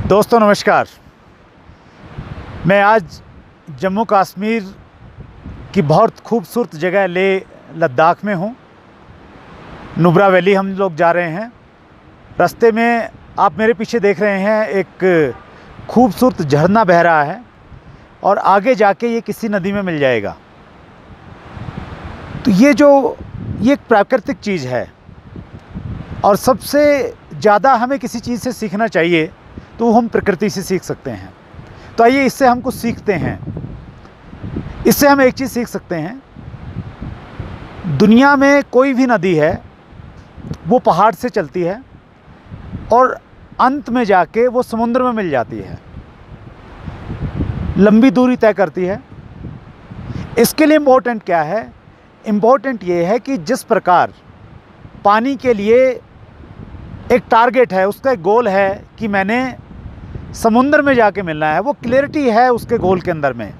दोस्तों नमस्कार। मैं आज जम्मू कश्मीर की बहुत खूबसूरत जगह लेह लद्दाख में हूँ। नुब्रा वैली हम लोग जा रहे हैं। रास्ते में आप मेरे पीछे देख रहे हैं एक खूबसूरत झरना बह रहा है और आगे जाके ये किसी नदी में मिल जाएगा। तो ये एक प्राकृतिक चीज़ है और सबसे ज़्यादा हमें किसी चीज़ से सीखना चाहिए तो हम प्रकृति से सीख सकते हैं। तो आइए इससे हम कुछ सीखते हैं। इससे हम एक चीज़ सीख सकते हैं, दुनिया में कोई भी नदी है वो पहाड़ से चलती है और अंत में जाके वो समुद्र में मिल जाती है, लंबी दूरी तय करती है। इसके लिए इम्पोर्टेंट क्या है? इम्पोर्टेंट ये है कि जिस प्रकार पानी के लिए एक टारगेट है, उसका एक गोल है कि मैंने समुद्र में जाके मिलना है, वो क्लैरिटी है उसके गोल के अंदर में,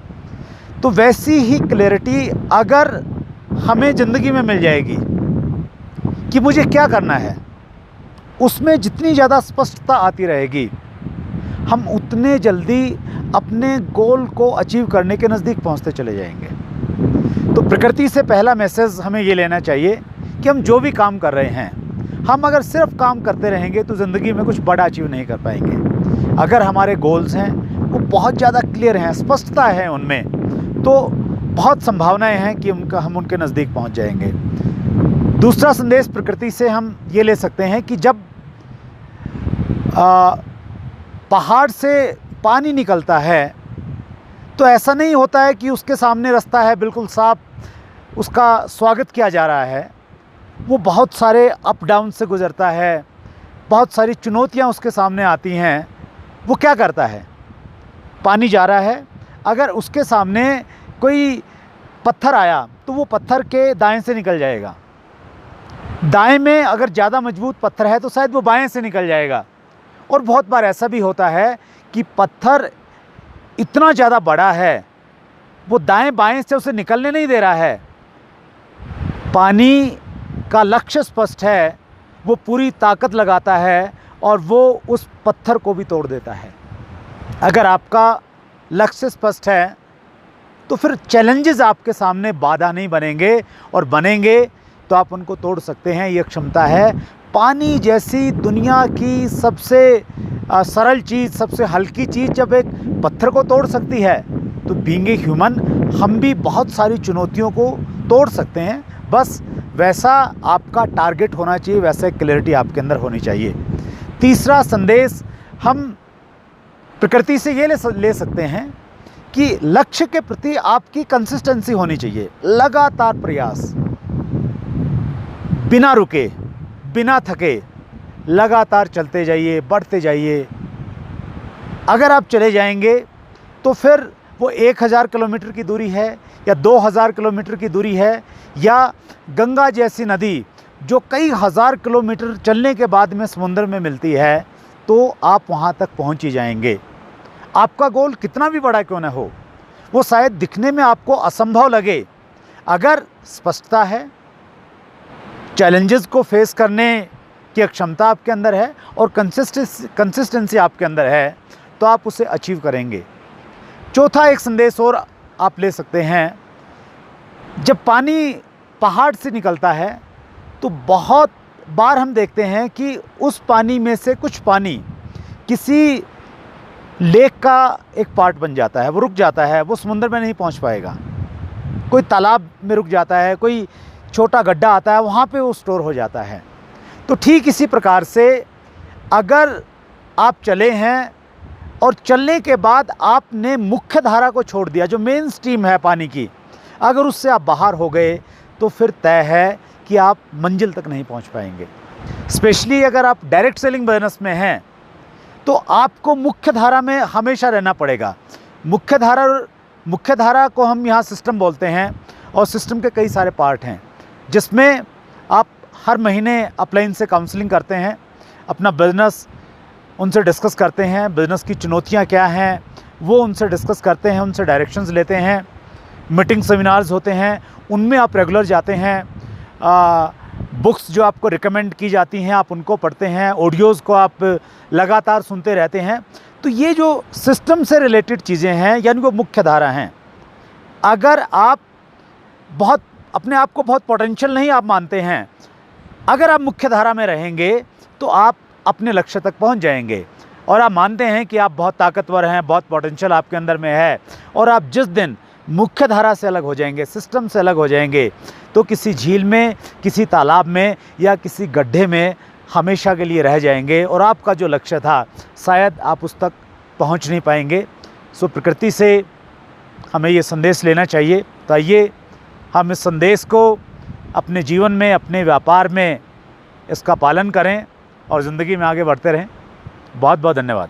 तो वैसी ही क्लैरिटी अगर हमें ज़िंदगी में मिल जाएगी कि मुझे क्या करना है, उसमें जितनी ज़्यादा स्पष्टता आती रहेगी, हम उतने जल्दी अपने गोल को अचीव करने के नज़दीक पहुंचते चले जाएंगे। तो प्रकृति से पहला मैसेज हमें ये लेना चाहिए कि हम जो भी काम कर रहे हैं, हम अगर सिर्फ काम करते रहेंगे तो ज़िंदगी में कुछ बड़ा अचीव नहीं कर पाएंगे। अगर हमारे गोल्स हैं वो बहुत ज़्यादा क्लियर हैं, स्पष्टता है उनमें, तो बहुत संभावनाएं हैं कि हम उनके नज़दीक पहुंच जाएंगे। दूसरा संदेश प्रकृति से हम ये ले सकते हैं कि जब पहाड़ से पानी निकलता है तो ऐसा नहीं होता है कि उसके सामने रास्ता है बिल्कुल साफ, उसका स्वागत किया जा रहा है। वो बहुत सारे अप डाउन से गुज़रता है, बहुत सारी चुनौतियाँ उसके सामने आती हैं। वो क्या करता है? पानी जा रहा है, अगर उसके सामने कोई पत्थर आया तो वो पत्थर के दाएं से निकल जाएगा। दाएं में अगर ज़्यादा मजबूत पत्थर है तो शायद वो बाएं से निकल जाएगा। और बहुत बार ऐसा भी होता है कि पत्थर इतना ज़्यादा बड़ा है, वो दाएं बाएं से उसे निकलने नहीं दे रहा है। पानी का लक्ष्य स्पष्ट है, वो पूरी ताकत लगाता है और वो उस पत्थर को भी तोड़ देता है। अगर आपका लक्ष्य स्पष्ट है तो फिर चैलेंजेस आपके सामने बाधा नहीं बनेंगे, और बनेंगे तो आप उनको तोड़ सकते हैं। ये क्षमता है। पानी जैसी दुनिया की सबसे सरल चीज़, सबसे हल्की चीज़ जब एक पत्थर को तोड़ सकती है, तो बीइंग ए ह्यूमन हम भी बहुत सारी चुनौतियों को तोड़ सकते हैं। बस वैसा आपका टारगेट होना चाहिए, वैसा क्लैरिटी आपके अंदर होनी चाहिए। तीसरा संदेश हम प्रकृति से ये ले सकते हैं कि लक्ष्य के प्रति आपकी कंसिस्टेंसी होनी चाहिए, लगातार प्रयास, बिना रुके, बिना थके, लगातार चलते जाइए, बढ़ते जाइए। अगर आप चले जाएंगे तो फिर वो 1000 किलोमीटर की दूरी है या 2000 किलोमीटर की दूरी है, या गंगा जैसी नदी जो कई हज़ार किलोमीटर चलने के बाद में समुद्र में मिलती है, तो आप वहाँ तक पहुँच ही जाएंगे। आपका गोल कितना भी बड़ा क्यों न हो, वो शायद दिखने में आपको असंभव लगे, अगर स्पष्टता है, चैलेंजेस को फेस करने की क्षमता आपके अंदर है और कंसिस्टेंसी आपके अंदर है, तो आप उसे अचीव करेंगे। चौथा एक संदेश और आप ले सकते हैं, जब पानी पहाड़ से निकलता है तो बहुत बार हम देखते हैं कि उस पानी में से कुछ पानी किसी लेक का एक पार्ट बन जाता है, वो रुक जाता है, वो समुद्र में नहीं पहुंच पाएगा। कोई तालाब में रुक जाता है, कोई छोटा गड्ढा आता है, वहाँ पे वो स्टोर हो जाता है। तो ठीक इसी प्रकार से अगर आप चले हैं और चलने के बाद आपने मुख्य धारा को छोड़ दिया, जो मेन स्ट्रीम है पानी की, अगर उससे आप बाहर हो गए तो फिर तय है कि आप मंजिल तक नहीं पहुंच पाएंगे। स्पेशली अगर आप डायरेक्ट सेलिंग बिजनेस में हैं तो आपको मुख्य धारा में हमेशा रहना पड़ेगा। मुख्य धारा को हम यहाँ सिस्टम बोलते हैं, और सिस्टम के कई सारे पार्ट हैं जिसमें आप हर महीने अपलाइन से काउंसलिंग करते हैं, अपना बिज़नेस उनसे डिस्कस करते हैं, बिज़नेस की चुनौतियाँ क्या हैं वो उनसे डिस्कस करते हैं, उनसे डायरेक्शंस लेते हैं, मीटिंग सेमिनार्स होते हैं, उनमें आप रेगुलर जाते हैं, बुक्स जो आपको रिकमेंड की जाती हैं आप उनको पढ़ते हैं, ऑडियोज़ को आप लगातार सुनते रहते हैं, तो ये जो सिस्टम से रिलेटेड चीज़ें हैं, यानी वो मुख्य धारा हैं। अगर आप बहुत अपने आप को बहुत पोटेंशियल नहीं आप मानते हैं, अगर आप मुख्य धारा में रहेंगे तो आप अपने लक्ष्य तक पहुंच जाएंगे। और आप मानते हैं कि आप बहुत ताकतवर हैं, बहुत पोटेंशियल आपके अंदर में है, और आप जिस दिन मुख्य धारा से अलग हो जाएंगे, सिस्टम से अलग हो जाएंगे, तो किसी झील में, किसी तालाब में या किसी गड्ढे में हमेशा के लिए रह जाएंगे, और आपका जो लक्ष्य था शायद आप उस तक पहुंच नहीं पाएंगे। सो प्रकृति से हमें ये संदेश लेना चाहिए। तो आइए हम इस संदेश को अपने जीवन में, अपने व्यापार में इसका पालन करें और ज़िंदगी में आगे बढ़ते रहें। बहुत बहुत धन्यवाद।